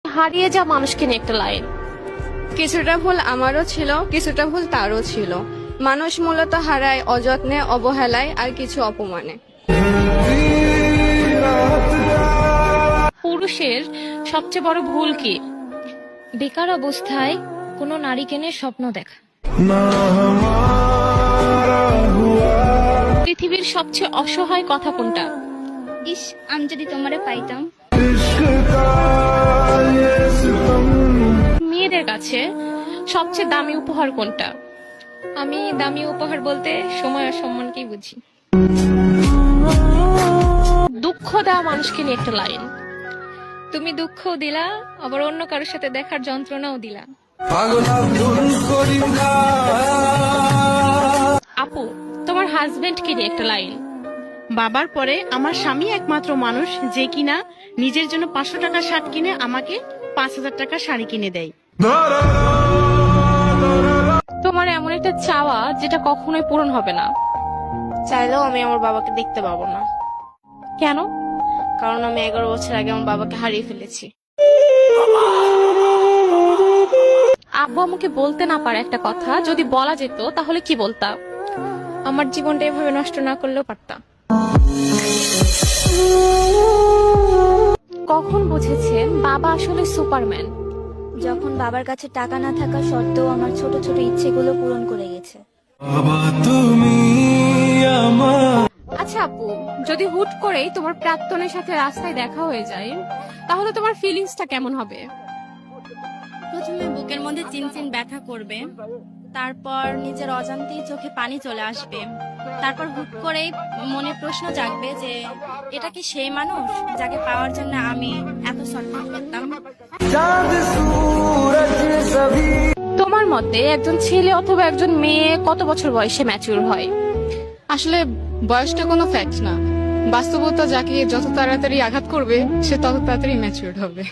হারিয়ে যা মানুষকে নিয়ে একটা লাইন। কিছুটা ভুল আমারও ছিল, কিছুটা ভুল তারও ছিল। মানুষ মূলত হারায় অযত্নে, অবহেলায় আর কিছু অপমানে। পুরুষের সবচেয়ে বড় ভুল কি? বেকার অবস্থায় কোনো নারীকে নিয়ে স্বপ্ন দেখা। পৃথিবীর সবচেয়ে অসহায় কথা কোনটা? ইস, আমি যদি তোমারে পাইতাম। মেয়েদের কাছে সবচেয়ে দামি উপহার কোনটা? আমি দামি উপহার বলতে সময় আর সম্মানকেই বুঝি। দুঃখ দেওয়া মানুষকে নিয়ে একটা লাইন। তুমি দুঃখও দিলা, আবার অন্য কারোর সাথে দেখার যন্ত্রণাও দিলা। আপু, তোমার হাজবেন্ডকে নিয়ে একটা লাইন। বাবার পরে আমার স্বামী একমাত্র মানুষ যে কিনা নিজের জন্য 500 টাকার শার্ট কিনে আমাকে 5000 টাকার শাড়ি কিনে দেয়। তোমার এমন একটা চাওয়া যেটা কখনোই পূরণ হবে না। চাইলেও আমি আমার বাবাকে দেখতে পাবো না, কেন? কারণ আমি 11 বছর আগে আমার বাবাকে হারিয়ে ফেলেছি। আব্বু আমাকে বলতে না পারে একটা কথা, যদি বলা যেত তাহলে কি বলতা? আমার জীবনটা এভাবে নষ্ট না করলেও পারতাম। কখন বুঝেছেন বাবা আসলে সুপারম্যান? যখন বাবার কাছে টাকা না থাকা সত্ত্বেও আমার ছোট ছোট ইচ্ছেগুলো পূরণ করে গেছে। আচ্ছা আপু, যদি হুট করেই তোমার প্রাক্তনের সাথে রাস্তায় দেখা হয়ে যায়, তাহলে তোমার ফিলিংসটা কেমন হবে? প্রথমে বুকের মধ্যে চিনচিন ব্যথা করবে, তারপর নিজের অজান্তেই চোখে পানি চলে আসবে, তারপর হুট করেই মনে প্রশ্ন জাগবে যে এটা কি সেই মানুষ যাকে পাওয়ার জন্য আমি এত ছটফট করতাম। তোমার মতে একজন ছেলে অথবা একজন মেয়ে কত বছর বয়সে ম্যাচিউর হয়? আসলে বয়সটা কোনো ফ্যাক্ট না, বাস্তবতা যাকে যত তাড়াতাড়ি আঘাত করবে সে তত তাড়াতাড়ি ম্যাচিউরড হবে।